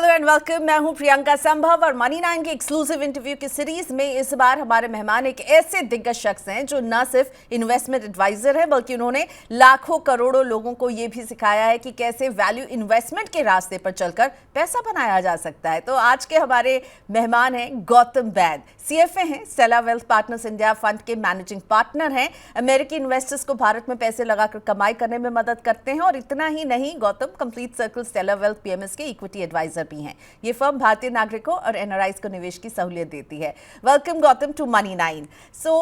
Hello and welcome. मैं हूं प्रियंका संभव और मनी 9 के एक्सक्लूसिव इंटरव्यू की सीरीज में इस बार हमारे मेहमान एक ऐसे दिग्गज शख्स हैं जो न सिर्फ इन्वेस्टमेंट एडवाइजर हैं बल्कि उन्होंने लाखों करोड़ों लोगों को यह भी सिखाया है कि कैसे वैल्यू इन्वेस्टमेंट के रास्ते पर चलकर पैसा बनाया जा सकता है। तो आज के हमारे मेहमान हैं गौतम वैद, CFA हैं, Stella wealth partners India fund के मैनेजिंग पार्टनर हैं, अमेरिकी इन्वेस्टर्स को भारत में पैसे लगाकर कमाई करने में मदद करते हैं और इतना ही नहीं, Gautam complete circle Stella wealth PMS के इक्विटी एडवाइजर भी हैं। ये फर्म भारतीय नागरिकों और NRIs को निवेश की सहूलियत देती है। Welcome Gautam to money 9। So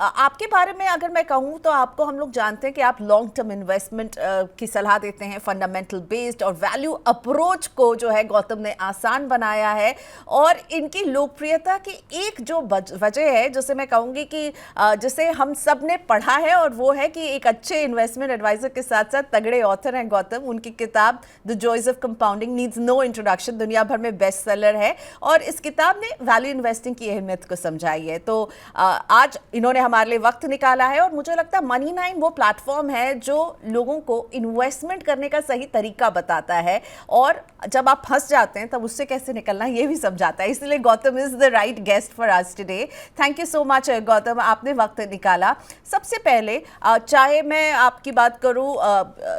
आपके बारे में अगर मैं कहूँ तो आपको हम लोग जानते हैं कि आप लॉन्ग टर्म इन्वेस्टमेंट की सलाह देते हैं, फंडामेंटल बेस्ड और वैल्यू अप्रोच को जो है गौतम ने आसान बनाया है। और इनकी लोकप्रियता की एक जो वजह है जिसे मैं कहूँगी कि जिसे हम सब ने पढ़ा है और वो है कि एक अच्छे इन्वेस्टमेंट एडवाइजर के साथ साथ तगड़े ऑथर हैं गौतम। उनकी किताब the joys of compounding needs no introduction दुनिया भर में बेस्ट सेलर है और इस किताब ने वैल्यू इन्वेस्टिंग की अहमियत को समझाई है। तो आज इन्होंने हमारे लिए वक्त निकाला है और मुझे लगता है मनी 9 वो प्लेटफॉर्म है जो लोगों को इन्वेस्टमेंट करने का सही तरीका बताता है और जब आप फंस जाते हैं तब उससे कैसे निकलना ये भी समझाता है। इसलिए Gautam is the right guest for us today. Thank you so much Gautam, आपने वक्त निकाला। सबसे पहले चाहे मैं आपकी बात करूं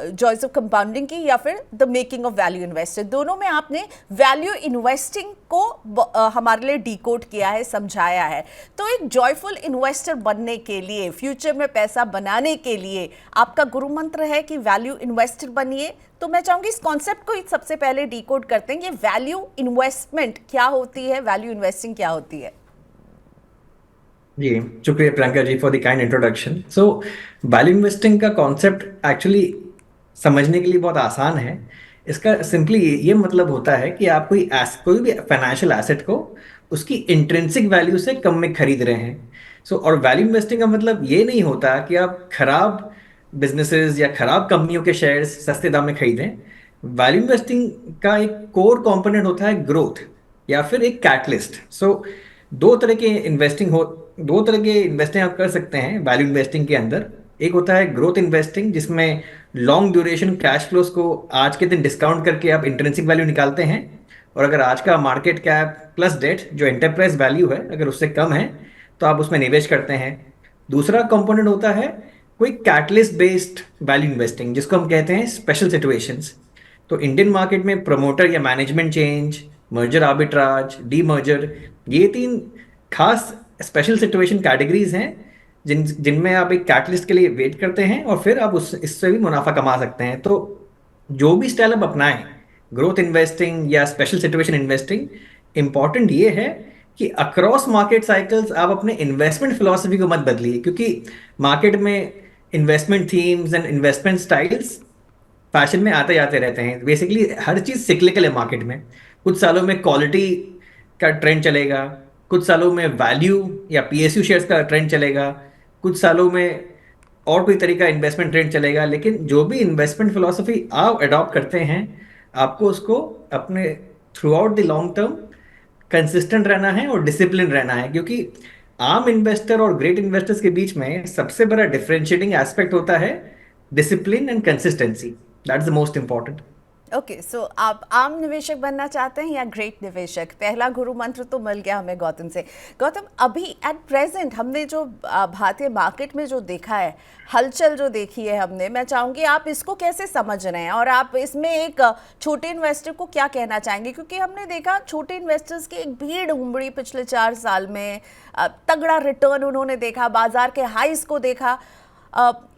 जॉयज ऑफ कंपाउंडिंग की या फिर the making of value investor, दोनों में आपने वैल्यू इन्वेस्टिंग को हमारे लिए डिकोड किया है, समझाया है। तो एक जॉयफुल इन्वेस्टर बनने के लिए, फ्यूचर में पैसा बनाने के लिए आपका गुरु मंत्र है कि वैल्यू इन्वेस्टर बनिए। तो मैं चाहूंगी इस कॉन्सेप्ट को सबसे पहले डिकोड करते हैं। ये वैल्यू इन्वेस्टमेंट क्या होती है, वैल्यू इन्वेस्टिंग क्या होती है? जी, शुक्रिया Priyanka ji for the kind introduction. So value investing का कॉन्सेप्ट एक्चुअली समझने के लिए बहुत आसान है। इसका सिंपली ये मतलब होता है कि आप कोई भी फाइनेंशियल एसेट को उसकी इंट्रिंसिक वैल्यू से कम में खरीद रहे हैं। और वैल्यू इन्वेस्टिंग का मतलब ये नहीं होता कि आप खराब बिजनेसेस या खराब कंपनियों के शेयर्स सस्ते दाम में खरीदें। वैल्यू इन्वेस्टिंग का एक कोर कंपोनेंट होता है ग्रोथ या फिर एक कैटलिस्ट। दो तरह के इन्वेस्टिंग हो दो तरह के इन्वेस्टिंग आप कर सकते हैं वैल्यू इन्वेस्टिंग के अंदर। एक होता है ग्रोथ इन्वेस्टिंग जिसमें लॉन्ग ड्यूरेशन कैश फ्लोज को आज के दिन डिस्काउंट करके आप इंट्रिंसिक वैल्यू निकालते हैं और अगर आज का मार्केट कैप प्लस डेट जो एंटरप्राइज वैल्यू है अगर उससे कम है तो आप उसमें निवेश करते हैं। दूसरा कंपोनेंट होता है कोई कैटलिस्ट बेस्ड वैल्यू इन्वेस्टिंग जिसको हम कहते हैं स्पेशल सिचुएशंस। तो इंडियन मार्केट में प्रमोटर या management change, merger arbitrage, D merger, ये तीन खास स्पेशल सिचुएशन कैटेगरीज हैं जिनमें आप एक कैटलिस्ट के लिए वेट करते हैं और फिर आप इससे भी मुनाफा कमा सकते हैं। तो जो भी स्टाइल आप अपनाएं, ग्रोथ इन्वेस्टिंग या स्पेशल सिचुएशन इन्वेस्टिंग, इंपॉर्टेंट ये है कि अक्रॉस मार्केट साइकिल्स आप अपने इन्वेस्टमेंट फिलॉसफी को मत बदलिए, क्योंकि मार्केट में investment themes and investment styles fashion में आते जाते रहते हैं। बेसिकली हर चीज़ सिक्लिकल है मार्केट में। कुछ सालों में क्वालिटी का ट्रेंड चलेगा, कुछ सालों में वैल्यू या PSU शेयर्स का ट्रेंड चलेगा, कुछ सालों में और कोई तरीका इन्वेस्टमेंट ट्रेंड चलेगा। लेकिन जो भी इन्वेस्टमेंट फिलॉसफी आप अडॉप्ट करते हैं आपको उसको अपने through out the long term consistent रहना है और डिसिप्लिन रहना है, क्योंकि आम इन्वेस्टर और ग्रेट इन्वेस्टर्स के बीच में सबसे बड़ा डिफरेंशिएटिंग एस्पेक्ट होता है discipline and consistency. That is the most important. Okay, so आप आम निवेशक बनना चाहते हैं या ग्रेट निवेशक? पहला गुरु मंत्र तो मिल गया हमें गौतम से। गौतम, अभी एट प्रेजेंट हमने जो भारतीय मार्केट में जो देखा है, हलचल जो देखी है हमने, मैं चाहूँगी आप इसको कैसे समझ रहे हैं और आप इसमें एक छोटे इन्वेस्टर को क्या कहना चाहेंगे? क्योंकि हमने देखा छोटे इन्वेस्टर्स की एक भीड़ उमड़ी पिछले 4 साल में, तगड़ा रिटर्न उन्होंने देखा, बाजार के हाइस को देखा।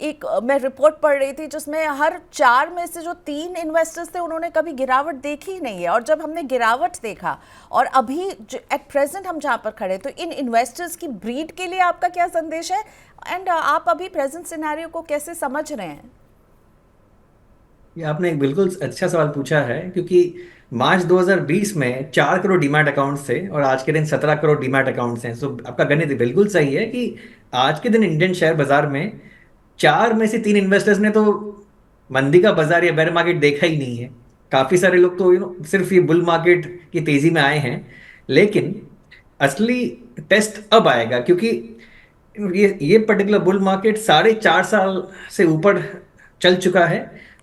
एक मैं रिपोर्ट पढ़ रही थी जिसमें हर 4 में से जो 3 इन्वेस्टर्स थे उन्होंने कभी गिरावट देखी ही नहीं है। और जब हमने गिरावट देखा और अभी एट प्रेजेंट हम जहाँ पर खड़े, तो इन इन्वेस्टर्स की ब्रीड के लिए आपका क्या संदेश है एंड आप अभी प्रेजेंट सिनेरियो को कैसे समझ रहे हैं? ये आपने एक बिल्कुल अच्छा सवाल पूछा है, क्योंकि मार्च 2020 में 4 करोड़ डीमैट अकाउंट्स थे और आज के दिन 17 करोड़ डीमैट अकाउंट्स हैं। आपका गणित बिल्कुल सही है कि आज के दिन इंडियन शेयर बाजार में 4 में से 3 इन्वेस्टर्स ने तो मंदी का बाजार या बेयर मार्केट देखा ही नहीं है। काफी सारे लोग तो सिर्फ ये बुल मार्केट की तेजी में आए हैं। लेकिन असली टेस्ट अब आएगा, क्योंकि ये पर्टिकुलर बुल मार्केट 4.5 साल से ऊपर चल चुका है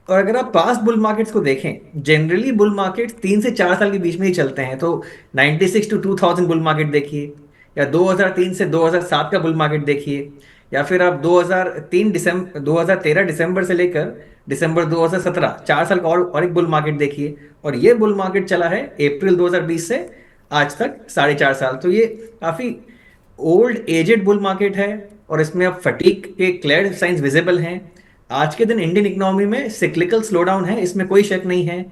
और अगर आप पास्ट बुल मार्केट्स को देखें, जनरली बुल मार्केट 3 से 4 साल के बीच में ही चलते हैं। तो 96 टू 2000 बुल मार्केट देखिए, या 2003 से 2007 का बुल मार्केट देखिए, या फिर आप 2013 दिसंबर से लेकर दिसंबर 2017 4 साल का और एक बुल मार्केट देखिए। और ये बुल मार्केट चला है अप्रैल 2020 से आज तक 4.5 साल। तो ये काफ़ी ओल्ड एजेड बुल मार्केट है, और इसमें अब फटीग के क्लियर साइंस विजिबल हैं। आज के दिन इंडियन इकोनॉमी में सिक्लिकल स्लोडाउन है, इसमें कोई शक नहीं है।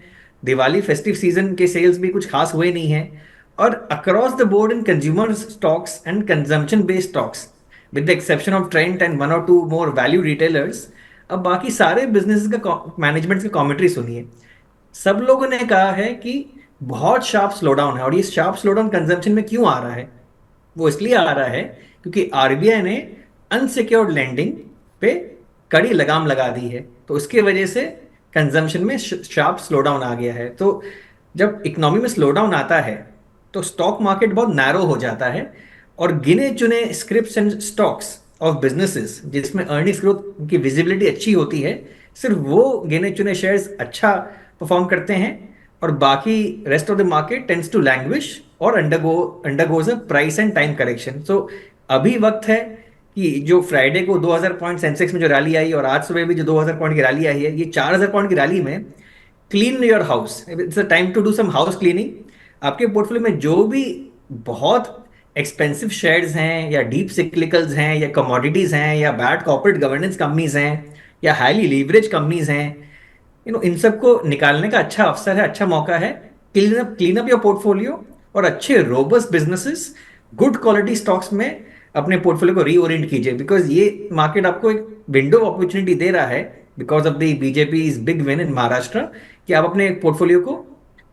दिवाली फेस्टिव सीजन के सेल्स भी कुछ खास हुए नहीं हैं। और across the board in consumer stocks and consumption based stocks, with the exception of trend and one और टू मोर वैल्यू रिटेलर्स, अब बाकी सारे बिजनेस का मैनेजमेंट का कॉमेंट्री सुनिए। सब लोगों ने कहा है कि बहुत शार्प स्लोडाउन है, और ये शार्प स्लोडाउन कंजम्पशन में क्यों आ रहा है? वो इसलिए आ रहा है क्योंकि आरबीआई ने अनसिक्योर्ड लैंडिंग पे कड़ी लगाम लगा दी है। तो उसके वजह से कंजम्पशन में शार्प स्लोडाउन आ गया है। तो जब इकोनॉमी में स्लोडाउन आता है तो स्टॉक मार्केट बहुत नैरो हो जाता है, और गिने चुने scripts and stocks of businesses जिसमें अर्निंग्स ग्रोथ की विजिबिलिटी अच्छी होती है, सिर्फ वो गिने चुने शेयर्स अच्छा परफॉर्म करते हैं, और बाकी rest of the market tends to languish और undergoes a price and time correction. So अभी वक्त है कि जो फ्राइडे को 2000 पॉइंट सेंसेक्स में जो रैली आई, और आज सुबह भी जो 2000 पॉइंट की रैली आई है, ये 4000 पॉइंट की रैली में clean your house, it's a time to do some house cleaning. आपके पोर्टफोलियो में जो भी बहुत एक्सपेंसिव शेयर्स हैं, या डीप सिक्लिकल्स हैं, या कमोडिटीज हैं, या बैड कॉर्पोरेट गवर्नेंस कंपनीज हैं, या हाईली लीवरेज कंपनीज हैं, इन सबको निकालने का अच्छा अवसर है, अच्छा मौका है। क्लीन अप योर पोर्टफोलियो, और अच्छे robust businesses, good quality stocks में अपने पोर्टफोलियो को रीओरिएंट कीजिए, बिकॉज ये मार्केट आपको एक विंडो अपॉर्चुनिटी दे रहा है, because of the BJP big win in Maharashtra, कि आप अपने पोर्टफोलियो को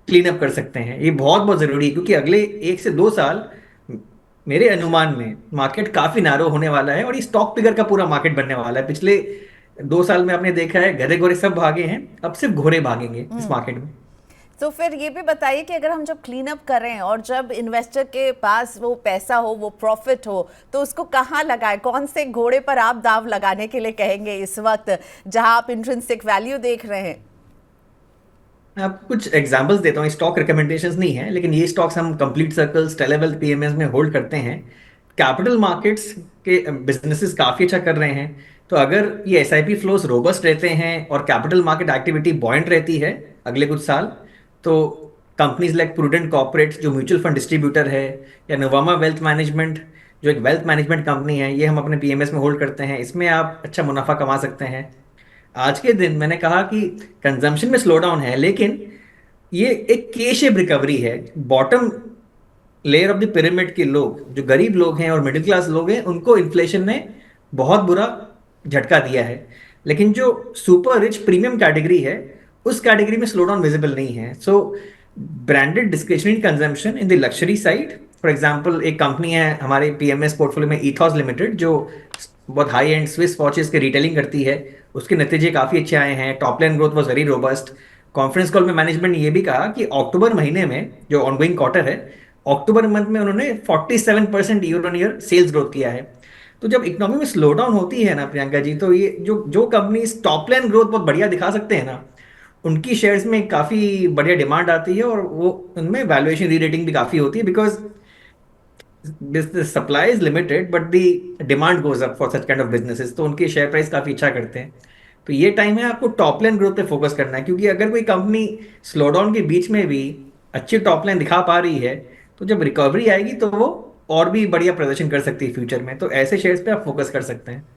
क्लीन अप कर सकते हैं। ये बहुत बहुत जरूरी है, क्योंकि अगले 1 से 2 साल मेरे अनुमान में मार्केट काफी नैरो होने वाला है, और ये स्टॉक पिकर का पूरा मार्केट बनने वाला है। पिछले 2 साल में आपने देखा है गधे घोड़े सब भागे हैं, अब सिर्फ घोड़े भागेंगे इस मार्केट में। तो फिर ये भी बताइए कि अगर हम जब क्लीन अप कर रहे हैं और जब इन्वेस्टर के पास वो पैसा हो, वो प्रॉफिट हो, तो उसको कहाँ लगाए? कौन से घोड़े पर आप दाव लगाने के लिए कहेंगे इस वक्त जहां आप इंट्रिंसिक वैल्यू देख रहे हैं? आप कुछ एग्जांपल्स देता हूँ, स्टॉक रिकमेंडेशंस नहीं है, लेकिन ये स्टॉक्स हम complete circle, stellar wealth, PMS में होल्ड करते हैं। कैपिटल मार्केट्स के बिजनेसेस काफी अच्छा कर रहे हैं। तो अगर ये एसआईपी फ्लोस रोबस्ट रहते हैं और कैपिटल मार्केट एक्टिविटी बॉयंट रहती है अगले कुछ साल, तो कंपनीज लाइक प्रूडेंट कॉर्पोरेट जो म्यूचुअल फंड डिस्ट्रीब्यूटर है, या नोवामा वेल्थ मैनेजमेंट जो एक वेल्थ मैनेजमेंट कंपनी है, ये हम अपने पीएमएस में होल्ड करते हैं। इसमें आप अच्छा मुनाफा कमा सकते हैं। आज के दिन मैंने कहा कि कंजम्पशन में स्लो डाउन है, लेकिन ये एक के शेप रिकवरी है। Bottom layer of the pyramid के लोग, जो गरीब लोग हैं और मिडिल क्लास लोग हैं, उनको इन्फ्लेशन ने बहुत बुरा झटका दिया है। लेकिन जो सुपर रिच प्रीमियम कैटेगरी है, उस कैटेगरी में स्लो डाउन विजिबल नहीं है। So branded discretionary consumption in the luxury side, for example एक कंपनी है हमारे पीएमएस पोर्टफोलियो में, ईथॉस लिमिटेड, जो बहुत हाई एंड स्विस वॉचेस के रिटेलिंग करती है। उसके नतीजे काफ़ी अच्छे आए हैं। Top line growth was very robust. Conference call में मैनेजमेंट ने यह भी कहा कि अक्टूबर महीने में, जो ऑनगोइंग क्वार्टर है, अक्टूबर मंथ में उन्होंने 47% year on year sales growth किया है। तो जब इकोनॉमी में स्लो डाउन होती है ना प्रियंका जी, तो ये जो जो कंपनी टॉप लाइन ग्रोथ बहुत बढ़िया दिखा सकते हैं ना, उनकी शेयर्स में काफ़ी बढ़िया डिमांड आती है, और वो उनमें वैल्यूएशन री रेटिंग भी काफ़ी होती है, because the supply is limited but the demand goes up for such kind of businesses। तो उनके शेयर प्राइस काफी अच्छा करते हैं। तो ये टाइम है आपको टॉप लाइन ग्रोथ पे फोकस करना है, क्योंकि अगर कोई कंपनी स्लो डाउन के बीच में भी अच्छी टॉप लाइन दिखा पा रही है, तो जब रिकवरी आएगी तो वो और भी बढ़िया प्रदर्शन कर सकती है फ्यूचर में। तो ऐसे शेयर्स पे आप फोकस कर सकते हैं।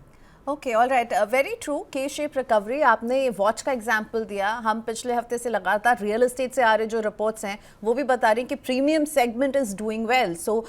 Okay, all right, very true, के शेप रिकवरी। आपने वॉच का एग्जांपल दिया। हम पिछले हफ्ते से लगातार रियल एस्टेट से आ रहे जो रिपोर्ट्स हैं वो भी बता रही हैं कि premium segment is doing well. So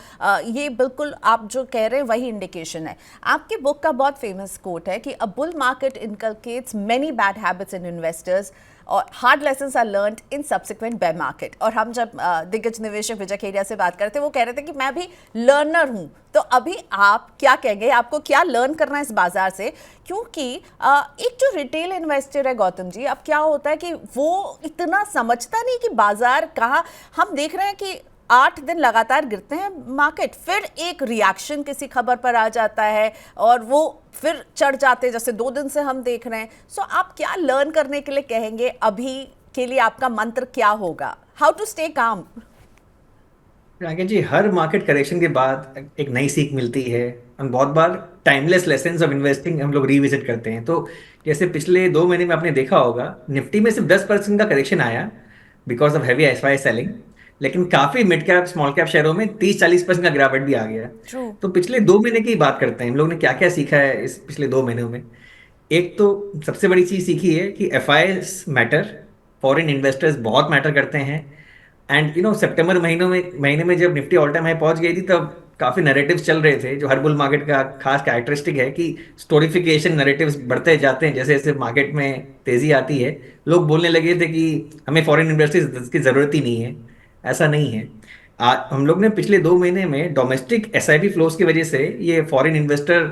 ये बिल्कुल आप जो कह रहे हैं वही इंडिकेशन है। आपकी बुक का बहुत फेमस कोट है कि a bull market inculcates many bad habits in investors और hard lessons are learned in subsequent bear market. और हम जब दिग्गज निवेशक विजय खेरिया से बात करते वो कह रहे थे कि मैं भी लर्नर हूँ। तो अभी आप क्या कहेंगे, आपको क्या लर्न करना है इस बाजार से? क्योंकि एक जो रिटेल इन्वेस्टर है गौतम जी, अब क्या होता है कि वो इतना समझता नहीं कि बाजार कहाँ। हम देख रहे हैं कि 8 दिन लगातार गिरते हैं मार्केट, फिर एक रिएक्शन किसी खबर पर आ जाता है और वो फिर चढ़ जाते हैं, जैसे 2 दिन से हम देख रहे हैं। सो आप क्या लर्न करने के लिए कहेंगे? अभी के लिए आपका मंत्र क्या होगा? How to stay calm? Rakesh ji, हर मार्केट करेक्शन के बाद एक नई सीख मिलती है। हम बहुत बार टाइमलेस लेसन्स ऑफ इन्वेस्टिंग हम लोग रिविजिट करते हैं। तो जैसे पिछले 2 महीने में आपने देखा होगा, निफ्टी में सिर्फ 10% का करेक्शन आया because of heavy SY selling, लेकिन काफी मिड कैप स्मॉल कैप शेयरों में 30-40% का गिरावट भी आ गया। ट्रू। तो पिछले 2 महीने की बात करते हैं, हम लोग ने क्या क्या सीखा है इस पिछले 2 महीनों में। एक तो सबसे बड़ी चीज सीखी है कि F I matter, foreign investors बहुत मैटर करते हैं। एंड सितंबर महीने में जब निफ्टी ऑल टाइम हाई पहुंच गई थी, तब काफी नैरेटिव्स चल रहे थे, जो हर बुल मार्केट का खास कैरेक्टरिस्टिक है कि स्टोरिफिकेशन नैरेटिव्स बढ़ते जाते हैं जैसे जैसे मार्केट में तेजी आती है। लोग बोलने लगे थे कि हमें फॉरेन इन्वेस्टर्स की जरूरत ही नहीं है। ऐसा नहीं है। हम लोग ने पिछले 2 महीने में डोमेस्टिक एसआईपी फ्लोज की वजह से ये फॉरेन इन्वेस्टर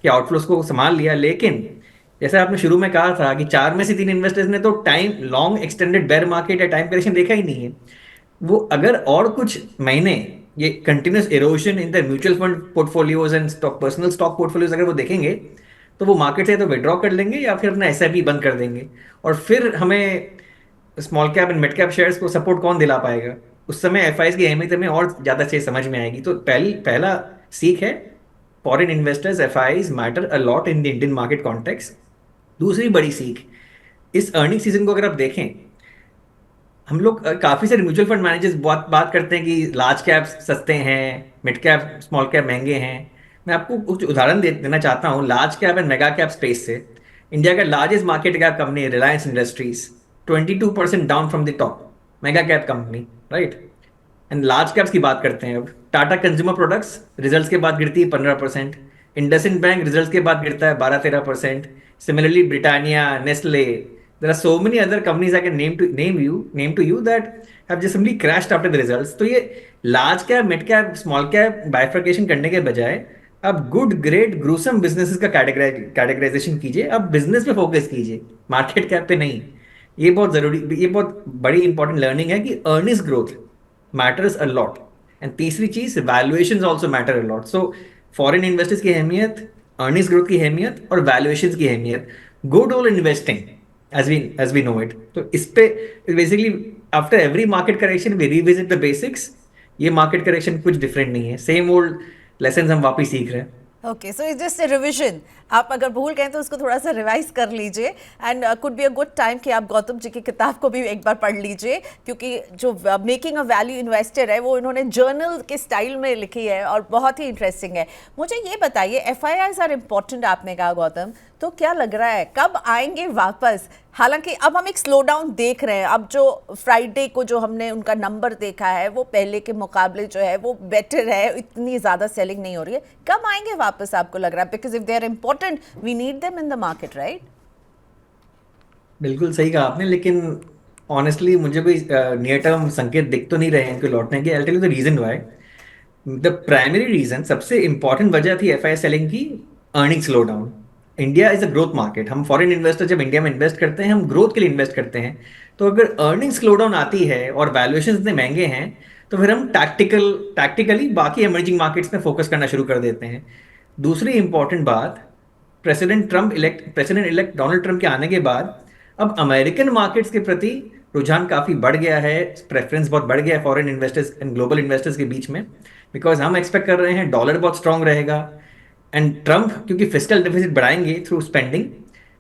के आउटफ्लोज को संभाल लिया, लेकिन जैसे आपने शुरू में कहा था कि 4 में से 3 इन्वेस्टर्स ने तो time long extended bear market या टाइम करेक्शन देखा ही नहीं है। वो अगर और कुछ महीने ये continuous erosion in the mutual fund portfolios and stock personal stock portfolios अगर वो देखेंगे, तो वो मार्केट से तो विड्रॉ कर लेंगे या फिर अपना एसआईपी बंद कर देंगे। और फिर हमें small cap and mid cap shares को सपोर्ट कौन दिला पाएगा? उस समय एफआईज की अहमियत हमें और ज्यादा अच्छे समझ में आएगी। तो पहला सीख है, foreign investors FIIs matter a lot in the Indian market context. दूसरी बड़ी सीख, इस अर्निंग सीजन को अगर आप देखें, हम लोग काफी सारे म्यूचुअल फंड मैनेजर्स बहुत बात करते हैं कि लार्ज कैप सस्ते हैं, मिड कैप स्मॉल कैप महंगे हैं। मैं आपको कुछ उदाहरण देना चाहता हूँ large cap and mega cap space से। इंडिया का largest market cap company Reliance industries 22% down from the top, mega cap company, right. And large caps की बात करते हैं अब, टाटा कंज्यूमर प्रोडक्ट्स रिजल्ट्स के बाद गिरती है 15%, इंडसइंड बैंक रिजल्ट्स के बाद गिरता है 12-13%। Similarly Britannia, Nestle, there are so many other companies I can name to you that have just simply crashed after the results। तो ये large cap mid cap small cap bifurcation करने के बजाय आप गुड ग्रेट ग्रूसम बिजनेसेस का categorisation कीजिए, आप business पे फोकस कीजिए, मार्केट कैप पे नहीं। ये बहुत बड़ी इंपॉर्टेंट लर्निंग है कि earnings growth matters a lot. And तीसरी चीज, valuations also matter a lot. So foreign investors की अहमियत, अर्निंग्स ग्रोथ की अहमियत और वैल्यूएशंस की अहमियत, good old investing as we know it। तो इस पे basically after every market correction we revisit the basics. ये मार्केट करेक्शन कुछ डिफरेंट नहीं है, सेम ओल्ड लेसन हम वापस सीख रहे हैं। Okay, so it's just revision. आप अगर भूल गए तो उसको थोड़ा सा रिवाइज कर लीजिए। And could be a good time कि आप गौतम जी की किताब को भी एक बार पढ़ लीजिए, क्योंकि जो मेकिंग अ वैल्यू इन्वेस्टर है वो इन्होंने जर्नल के स्टाइल में लिखी है और बहुत ही इंटरेस्टिंग है। मुझे ये बताइए, एफआईआईज आर इम्पोर्टेंट आपने कहा गौतम, तो क्या लग रहा है कब आएंगे वापस? हालांकि अब हम एक स्लो डाउन देख रहे हैं। अब जो फ्राइडे को जो हमने उनका नंबर देखा है वो पहले के मुकाबले जो है वो बेटर है, इतनी ज़्यादा सेलिंग नहीं हो रही है। कब आएंगे वापस आपको लग रहा है? Because if they are important we need them in the market, right? बिल्कुल सही कहा आपने, लेकिन ऑनेस्टली मुझे कोई नियर टर्म संकेत दिख तो नहीं रहे हैं इनके लौटने के। I tell you the reason why. The primary reason, सबसे इंपॉर्टेंट वजह थी एफआई सेलिंग की, earning slowdown. India is a growth market. हम फॉरेन इन्वेस्टर जब इंडिया में इन्वेस्ट करते हैं, हम ग्रोथ के लिए इन्वेस्ट करते हैं। तो अगर अर्निंग स्लो डाउन आती है और वैल्यूएशन इतने महंगे हैं, तो फिर हम टैक्टिकली बाकी इमर्जिंग मार्केट्स में फोकस करना शुरू कर देते हैं। दूसरी इंपॉर्टेंट बात, प्रेसिडेंट इलेक्ट डोनाल्ड ट्रंप के आने के बाद अब अमेरिकन मार्केट्स के प्रति रुझान काफी बढ़ गया है, प्रेफरेंस बहुत बढ़ गया है foreign investors and global investors के बीच में। बिकॉज हम एक्सपेक्ट कर रहे हैं डॉलर बहुत स्ट्रांग रहेगा, एंड ट्रंप क्योंकि फिस्कल डेफिसिट बढ़ाएंगे थ्रू स्पेंडिंग,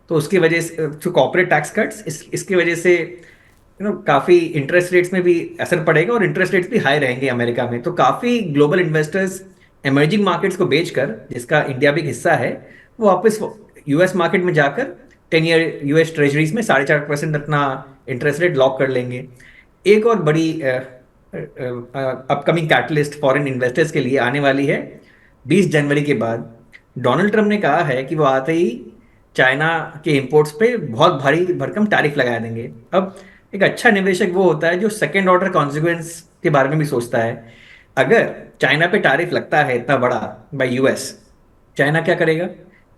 तो उसकी वजह से थ्रू कॉर्पोरेट टैक्स कट्स, इसकी वजह से काफी इंटरेस्ट रेट्स में भी असर पड़ेगा और इंटरेस्ट रेट्स भी हाई रहेंगे अमेरिका में। तो काफी ग्लोबल इन्वेस्टर्स इमर्जिंग मार्केट्स को बेचकर, जिसका इंडिया भी एक हिस्सा है, वो वापस यूएस मार्केट में जाकर 10 ईयर यूएस ट्रेजरीज में 4.5% अपना इंटरेस्ट रेट लॉक कर लेंगे। एक और बड़ी अपकमिंग कैटलिस्ट फॉरेन इन्वेस्टर्स के लिए आने वाली है 20 जनवरी के बाद। डोनाल्ड ट्रंप ने कहा है कि वो आते ही चाइना के इंपोर्ट्स पे बहुत भारी भरकम टैरिफ लगा देंगे। अब एक अच्छा निवेशक वो होता है जो सेकेंड ऑर्डर कॉन्सिक्वेंस के बारे में भी सोचता है। अगर चाइना पे टैरिफ लगता है इतना बड़ा बाय यूएस, चाइना क्या करेगा?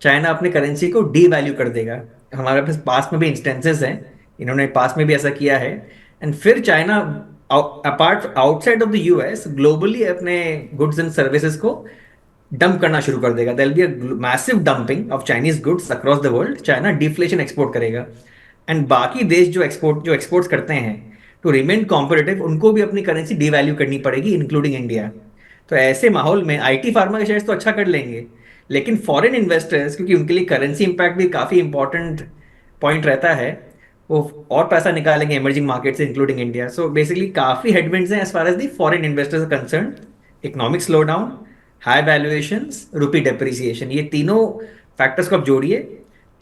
चाइना अपनी करेंसी को डी वैल्यू कर देगा। हमारे पास में भी इंस्टेंसेस हैं, इन्होंने पास में भी ऐसा किया है। एंड फिर China apart outside of the US globally अपने गुड्स एंड सर्विसेज को डंप करना शुरू कर देगा. There will be a massive dumping of Chinese goods across the world. China deflation export करेगा एंड बाकी देश जो एक्सपोर्ट्स करते हैं टू रिमेन कॉम्पिटिटिव उनको भी अपनी करेंसी डिवैल्यू करनी पड़ेगी इंक्लूडिंग इंडिया. तो ऐसे माहौल में आईटी फार्मा के शेयर्स तो अच्छा कर लेंगे, लेकिन फॉरेन इन्वेस्टर्स, क्योंकि उनके लिए करेंसी इंपैक्ट भी काफ़ी इंपॉर्टेंट पॉइंट रहता है, वो और पैसा निकालेंगे इमर्जिंग मार्केट से इंक्लूडिंग इंडिया. सो बेसिकली काफ़ी हेडविंड्स हैं as far as the foreign investors concern. Economic slow down, high valuations, rupee depreciation, ये तीनों फैक्टर्स को आप जोड़िए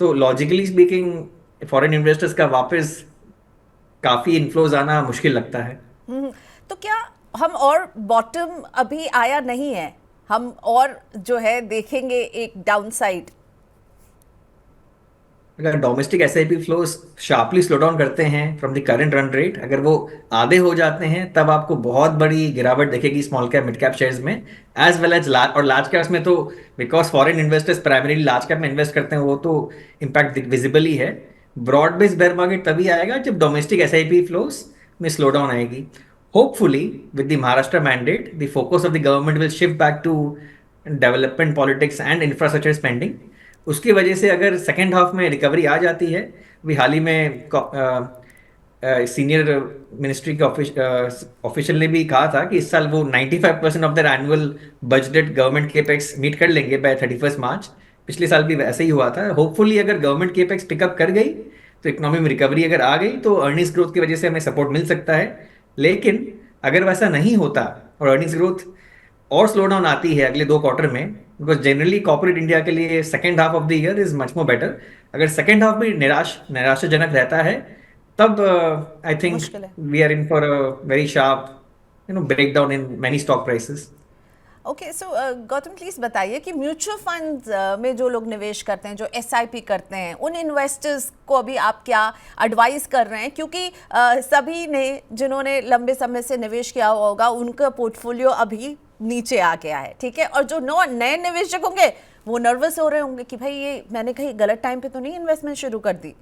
तो लॉजिकली स्पीकिंग फॉरेन इन्वेस्टर्स का वापस काफ़ी इन्फ्लोज आना मुश्किल लगता है. तो क्या हम और बॉटम अभी आया नहीं है, हम और जो है देखेंगे एक डाउनसाइड? अगर domestic SIP flows sharply slow down करते हैं from the current run rate, अगर वो आधे हो जाते हैं, तब आपको बहुत बड़ी गिरावट दिखेगी small cap mid cap shares में as well as large caps में. तो because foreign investors primarily large cap में इन्वेस्ट करते हैं, वो तो इम्पैक्ट विजिबल ही है. ब्रॉड बेस्ड बेयर मार्केट तभी आएगा जब डोमेस्टिक एसआईपी फ्लोज में स्लो डाउन आएगी. Hopefully with the Maharashtra mandate the focus of the government will shift back to development politics and infrastructure spending. उसकी वजह से अगर सेकेंड हाफ में रिकवरी आ जाती है, अभी हाल ही में सीनियर मिनिस्ट्री के ऑफिशियल ने भी कहा था कि इस साल वो 95% of their annual budgeted government capex meet कर लेंगे बाय 31 मार्च. पिछले साल भी वैसे ही हुआ था. होपफुली अगर गवर्नमेंट केपेक्स पिकअप कर गई तो इकोनॉमी में रिकवरी अगर आ गई तो अर्निंग्स ग्रोथ की वजह से हमें सपोर्ट मिल सकता है. लेकिन अगर वैसा नहीं होता और अर्निंग्स ग्रोथ और स्लो डाउन आती है अगले 2 क्वार्टर में, बिकॉज जनरली कॉर्पोरेट इंडिया के लिए second half of the year is much more better. अगर सेकेंड हाफ भी निराशाजनक रहता है, तब आई थिंक मुश्किल है. We are in for a very sharp break down in many stock prices. Okay, so Gautam please बताइए कि म्यूचुअल फंड्स में जो लोग निवेश करते हैं, जो एसआईपी करते हैं, उन इन्वेस्टर्स को अभी आप क्या एडवाइस कर रहे हैं? क्योंकि सभी ने जिन्होंने लंबे समय से निवेश किया होगा उनका पोर्टफोलियो अभी नीचे आ गया है, ठीक है, और जो नए निवेशक होंगे वो नर्वस हो रहे होंगे कि भाई ये मैंने कहीं गलत टाइम पे तो नहीं इन्वेस्टमेंट शुरू कर दी.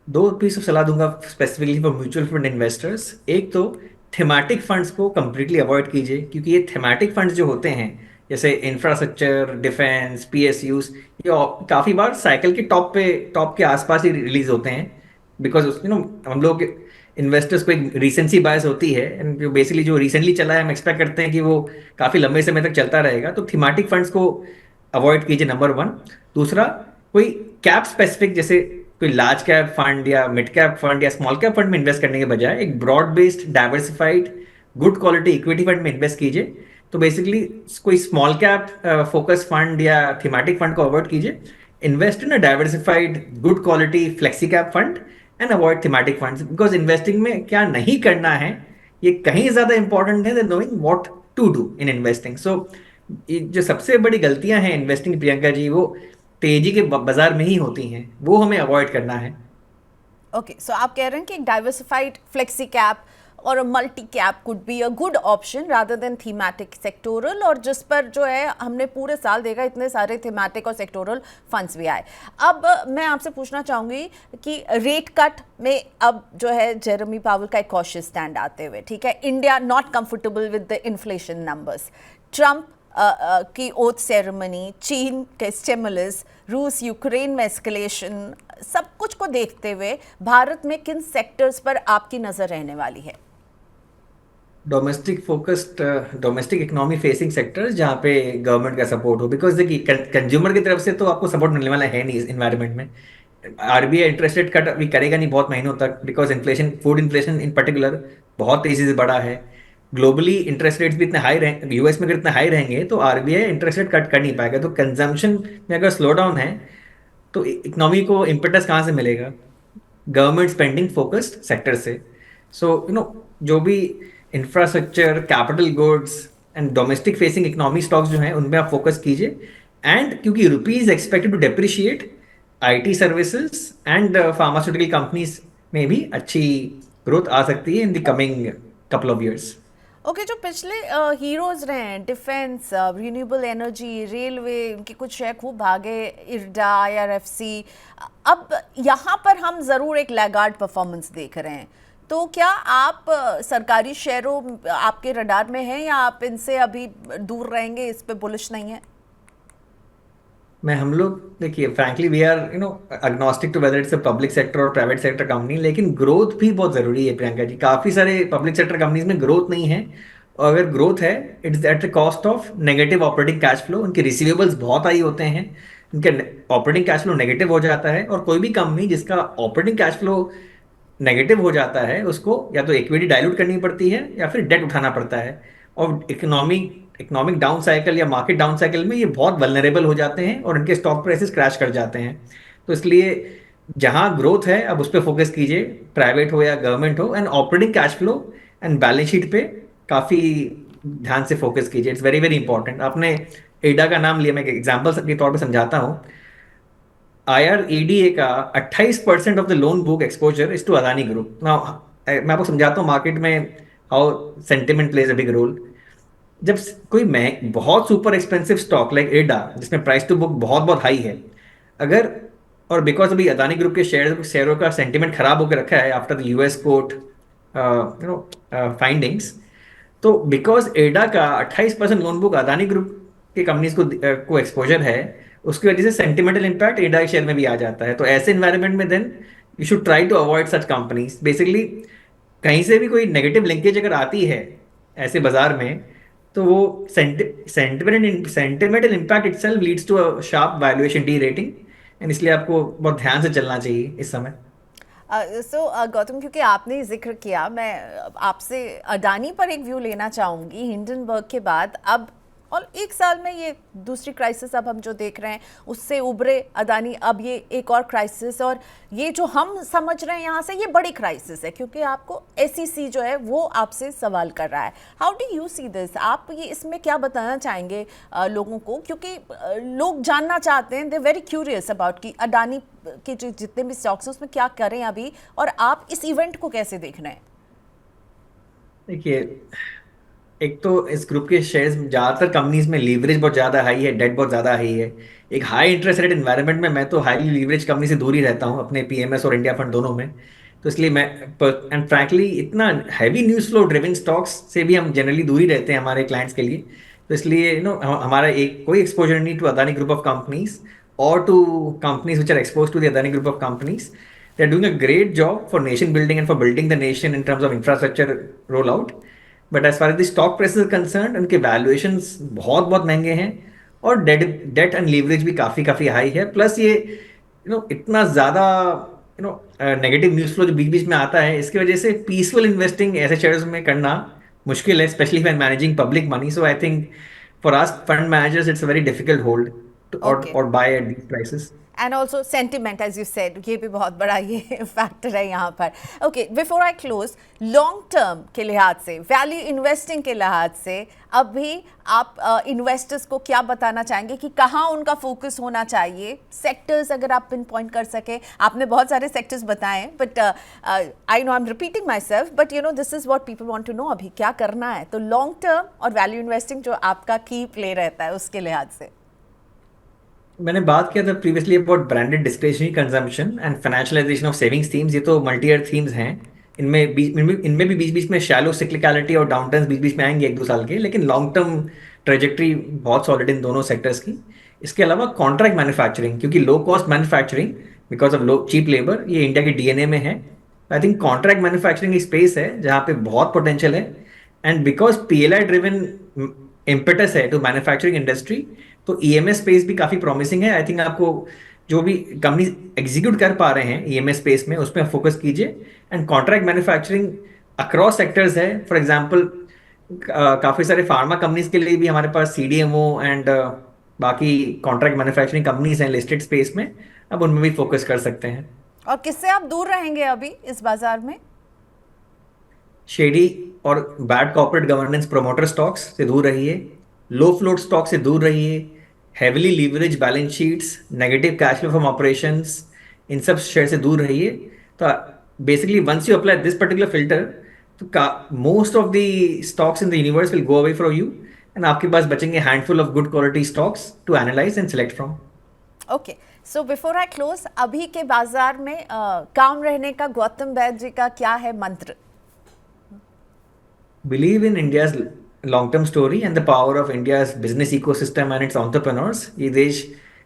2 पीस ऑफ सलाह दूंगा specifically for mutual fund investors. एक तो थीमेटिक फंड्स को कंप्लीटली अवॉइड कीजिए, क्योंकि ये थीमेटिक फंड्स जो होते हैं जैसे इंफ्रास्ट्रक्चर, डिफेंस, पीएसयूज, ये काफ़ी बार साइकिल के टॉप के आसपास ही रिलीज होते हैं. बिकॉज हम लोग इन्वेस्टर्स को एक रीसेंसी बायस होती है, एंड जो बेसिकली जो रिसेंटली चला है हम एक्सपेक्ट करते हैं कि वो काफ़ी लंबे समय तक चलता रहेगा. तो थीमेटिक फंड्स को अवॉइड कीजिए, नंबर 1. दूसरा, कोई कैप स्पेसिफिक जैसे कोई लार्ज कैप फंड या मिड कैप फंड या स्मॉल कैप फंड में इन्वेस्ट करने के बजाय एक broad based diversified good quality equity fund में इन्वेस्ट कीजिए. तो बेसिकली कोई स्मॉल कैप फोकस फंड या थीमेटिक फंड को अवॉइड कीजिए. Invest in a diversified good quality flexi cap fund and avoid thematic funds. Because investing में क्या नहीं करना है ये कहीं ज्यादा इंपॉर्टेंट है than knowing what to do in investing. So जो सबसे बड़ी गलतियां हैं इन्वेस्टिंग, प्रियंका जी, वो तेजी के बाजार में ही होती हैं, वो हमें अवॉइड करना है. ओके, सो आप कह रहे हैं कि एक डाइवर्सिफाइड फ्लेक्सी कैप और multi cap could be a good option rather than thematic sectoral, और जिस पर जो है हमने पूरे साल देखा इतने सारे थीमेटिक और सेक्टोरल फंड्स भी आए. अब मैं आपसे पूछना चाहूँगी कि रेट कट में अब जो है जेरेमी पावेल का एक कॉशियस स्टैंड आते हुए, ठीक है, India not comfortable with the inflation numbers, Trump की ओथ सेरेमनी, चीन के स्टिमुलस, रूस यूक्रेन में एस्केलेशन, सब कुछ को देखते हुए भारत में किन सेक्टर्स पर आपकी नजर रहने वाली है? Domestic focused, domestic economy facing sectors जहाँ पे गवर्नमेंट का सपोर्ट हो. बिकॉज देखिए कंज्यूमर की तरफ से तो आपको सपोर्ट मिलने वाला है नहीं इस इन्वायरमेंट में. आरबीआई इंटरेस्ट रेट कट अभी करेगा नहीं बहुत महीनों तक, because inflation, food inflation in particular बहुत तेजी से बढ़ा है. ग्लोबली इंटरेस्ट रेट्स भी इतने हाई रहेंगे, यूएस में अगर इतने हाई रहेंगे तो आरबीआई इंटरेस्ट रेट कट कर नहीं पाएगा. तो कंजम्पशन में अगर स्लो डाउन है तो इकोनॉमी को इम्पेटस कहाँ से मिलेगा? गवर्नमेंट स्पेंडिंग फोकस्ड सेक्टर से. सो जो भी infrastructure, capital goods and domestic facing economy stocks जो हैं उनमें आप फोकस कीजिए. एंड क्योंकि rupee is expected to depreciate, IT services and pharmaceutical companies में भी अच्छी ग्रोथ आ सकती है in the coming couple of years. Okay, जो पिछले हीरोज रहे हैं, डिफेंस, रिन्यूएबल एनर्जी, रेलवे, उनके कुछ शेयर खूब भागे, इरडा, आईआरएफसी, अब यहाँ पर हम ज़रूर एक लैगार्ड परफॉर्मेंस देख रहे हैं. तो क्या आप सरकारी शेयरों आपके रडार में हैं या आप इनसे अभी दूर रहेंगे, इस पे बुलिश नहीं है? मैं हम लोग देखिए frankly we are agnostic to whether it's a public sector और प्राइवेट सेक्टर कंपनी, लेकिन ग्रोथ भी बहुत जरूरी है प्रियंका जी। काफी सारे पब्लिक सेक्टर कंपनीज में ग्रोथ नहीं है, और अगर ग्रोथ है it's at the cost of negative operating cash flow. उनके रिसीवेबल्स बहुत हाई होते हैं, उनके ऑपरेटिंग कैश फ्लो नेगेटिव हो जाता है, और कोई भी कंपनी जिसका ऑपरेटिंग कैश फ्लो नेगेटिव हो जाता है उसको या तो इक्विटी डाइल्यूट करनी पड़ती है या फिर डेट उठाना पड़ता है। और इकोनॉमिक डाउन साइकिल या मार्केट डाउन साइकिल में ये बहुत वल्नरेबल हो जाते हैं और इनके स्टॉक प्राइसेस क्रैश कर जाते हैं। तो इसलिए जहां ग्रोथ है अब उस पर फोकस कीजिए, प्राइवेट हो या गवर्नमेंट हो, and operating cash flow and balance sheet पे काफी ध्यान से फोकस कीजिए। It's very very important. आपने एडा का नाम लिया, मैं एग्जाम्पल के तौर पर समझाता हूँ। IREDA का 28% of the loan book exposure is to Adani group. Now मैं आपको समझाता हूँ मार्केट में how sentiment plays a big role. जब कोई बहुत सुपर एक्सपेंसिव स्टॉक लाइक एडा जिसमें प्राइस टू बुक बहुत बहुत हाई है, अगर और बिकॉज अभी अदानी ग्रुप के शेयरों का सेंटिमेंट खराब होकर रखा है after the US court findings, तो बिकॉज एडा का 28% लोन बुक अदानी ग्रुप के कंपनीज को एक्सपोजर है, उसकी वजह से सेंटिमेंटल इम्पैक्ट एडा के शेयर में भी आ जाता है। तो ऐसे इन्वायरमेंट में then you should try to avoid such companies. Basically कहीं से भी कोई नेगेटिव लिंकेज अगर आती है ऐसे बाजार में, तो वो sentimental impact itself leads to a sharp valuation derating, and इसलिए आपको बहुत ध्यान से चलना चाहिए इस समय। सो गौतम, क्योंकि आपने जिक्र किया, मैं आपसे अडानी पर एक व्यू लेना चाहूँगी। हिंडनबर्ग के बाद अब और एक साल में ये दूसरी क्राइसिस अब हम जो देख रहे हैं उससे उभरे अडानी, अब ये एक और क्राइसिस, और ये जो हम समझ रहे हैं यहाँ से ये बड़ी क्राइसिस है क्योंकि आपको SEC जो है वो आपसे सवाल कर रहा है। How do you see this? आप ये इसमें क्या बताना चाहेंगे लोगों को, क्योंकि लोग जानना चाहते हैं, दे वेरी क्यूरियस अबाउट कि अडानी के जो जितने भी स्टॉक्स हैं उसमें क्या करें अभी, और आप इस इवेंट को कैसे देख रहे हैं? देखिए, एक तो इस ग्रुप के शेयर्स ज्यादातर कंपनीज में लीवरेज बहुत ज्यादा हाई है, डेट बहुत ज्यादा हाई है। एक हाई इंटरेस्ट रेट एनवायरनमेंट में मैं तो हाईली लीवरेज कंपनी से दूर ही रहता हूँ, अपने PMS और इंडिया फंड दोनों में। तो इसलिए मैं एंड फ्रैंकली इतना heavy news flow driven stocks से भी हम जनरली दूर ही रहते हैं हमारे क्लाइंट्स के लिए। तो इसलिए हमारा एक कोई एक्सपोजर नहीं to Adani group of companies और to companies which are exposed to the Adani group of companies. They are doing a great job for nation building and for building the nation in terms of infrastructure rollout. But as far as the stock prices concern, उनके valuations बहुत बहुत महंगे हैं, और date and leverage भी काफ़ी काफ़ी high है। प्लस ये इतना ज़्यादा नेगेटिव न्यूज़ फ्लो जो बीच बीच में आता है, इसकी वजह से पीसफुल इन्वेस्टिंग ऐसे शेयर्स में करना मुश्किल है, specially when managing public money. So I think for us fund managers it's a very difficult hold okay. और buy at these prices. And also sentiment, as you said, ये भी बहुत बड़ा ये फैक्टर है यहाँ पर। Okay, before I close, long term के लिहाज से, वैल्यू इन्वेस्टिंग के लिहाज से अभी आप इन्वेस्टर्स को क्या बताना चाहेंगे कि कहाँ उनका फोकस होना चाहिए? सेक्टर्स अगर आप पिन पॉइंट कर सकें। आपने बहुत सारे सेक्टर्स बताए, but I know I am repeating myself, but you know this is what people want to know, अभी क्या करना है। तो लॉन्ग टर्म और वैल्यू इन्वेस्टिंग जो आपका की प्ले रहता है उसके लिहाज से। मैंने बात किया था previously about branded discretionary consumption and financialisation of savings themes. ये तो मल्टी ईयर थीम्स हैं। इनमें भी बीच बीच में शैलो सिक्लिकलिटी और डाउन टर्न्स बीच बीच में आएंगे 1-2 साल के, लेकिन लॉन्ग टर्म ट्रेजेक्ट्री बहुत सॉलिड इन दोनों सेक्टर्स की। इसके अलावा कॉन्ट्रैक्ट मैन्युफैक्चरिंग, क्योंकि low cost manufacturing because of low cheap labour, ये इंडिया के DNA में है। आई थिंक कॉन्ट्रैक्ट मैन्युफैक्चरिंग की स्पेस है जहाँ पे बहुत पोटेंशियल है, and because PLI driven impetus है टू मैन्युफैक्चरिंग इंडस्ट्री, तो EMS स्पेस भी काफ़ी प्रॉमिसिंग है। आई थिंक आपको जो भी कंपनी एग्जीक्यूट कर पा रहे हैं EMS स्पेस में, उसमें फोकस कीजिए। And contract manufacturing across sectors है। फॉर एग्जांपल काफ़ी सारे फार्मा कंपनीज के लिए भी हमारे पास CDMO एंड बाकी कॉन्ट्रैक्ट मैन्युफैक्चरिंग कंपनीज हैं लिस्टेड स्पेस में, अब उनमें भी फोकस कर सकते हैं। और किससे आप दूर रहेंगे अभी इस बाजार में? शेडी और bad corporate governance promoter stocks से दूर रहिए, लो फ्लोट स्टॉक से दूर रहिए, heavily leverage balance sheets, negative cash flow from operations, इन सब शेयर से दूर रहिए। तो basically once you apply this particular filter, तो most of the stocks in the universe will go away from you, and आपके पास बचेंगे handful of good quality stocks to analyse and select from. Okay, so before I close, अभी के बाजार में काम रहने का गौतम वैद जी का क्या है मंत्र? Believe in India's long term story and the power of India's business ecosystem and it's entrepreneurs. ये देश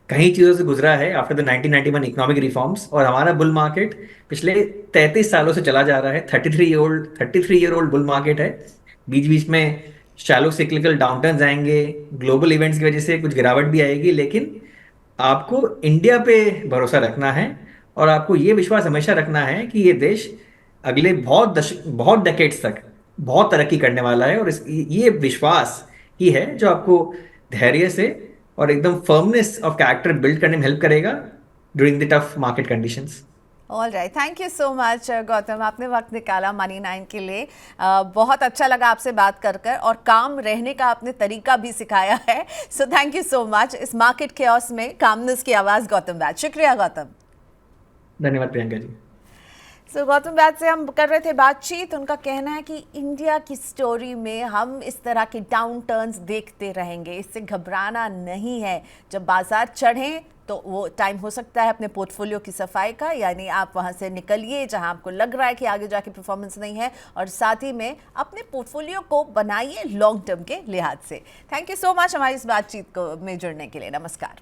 कई चीज़ों से गुजरा है आफ्टर द 1991 इकोनॉमिक रिफॉर्म्स, और हमारा बुल मार्केट पिछले 33 सालों से चला जा रहा है। 33 ईयर ओल्ड बुल मार्केट है। बीच बीच में शैलो सिक्लिकल डाउनटर्न्स आएंगे, ग्लोबल इवेंट्स की वजह से कुछ गिरावट भी आएगी, लेकिन आपको इंडिया पे भरोसा रखना है और आपको ये विश्वास हमेशा रखना है कि ये देश अगले बहुत डेकेड्स तक बहुत तरक्की करने वाला है। और ये विश्वास ही है जो आपको धैर्य से और एकदम फर्मनेस ऑफ कैरेक्टर बिल्ड करने में हेल्प करेगा during the tough market conditions. All right, thank you so much Gautam, आपने वक्त निकाला मनी 9 के लिए। बहुत अच्छा लगा आपसे बात कर कर, और काम रहने का आपने तरीका भी सिखाया है। So thank you so much. इस मार्केट केओस में कामनेस की आवाज़ गौतम वैद। शुक्रिया गौतम। धन्यवाद प्रियंका जी। सो गौतम वैद से हम कर रहे थे बातचीत। उनका कहना है कि इंडिया की स्टोरी में हम इस तरह के डाउन टर्न्स देखते रहेंगे, इससे घबराना नहीं है। जब बाजार चढ़ें तो वो टाइम हो सकता है अपने पोर्टफोलियो की सफाई का, यानी आप वहाँ से निकलिए जहाँ आपको लग रहा है कि आगे जाके परफॉर्मेंस नहीं है, और साथ ही में अपने पोर्टफोलियो को बनाइए लॉन्ग टर्म के लिहाज से। थैंक यू सो मच हमारी इस बातचीत को में जुड़ने के लिए। नमस्कार।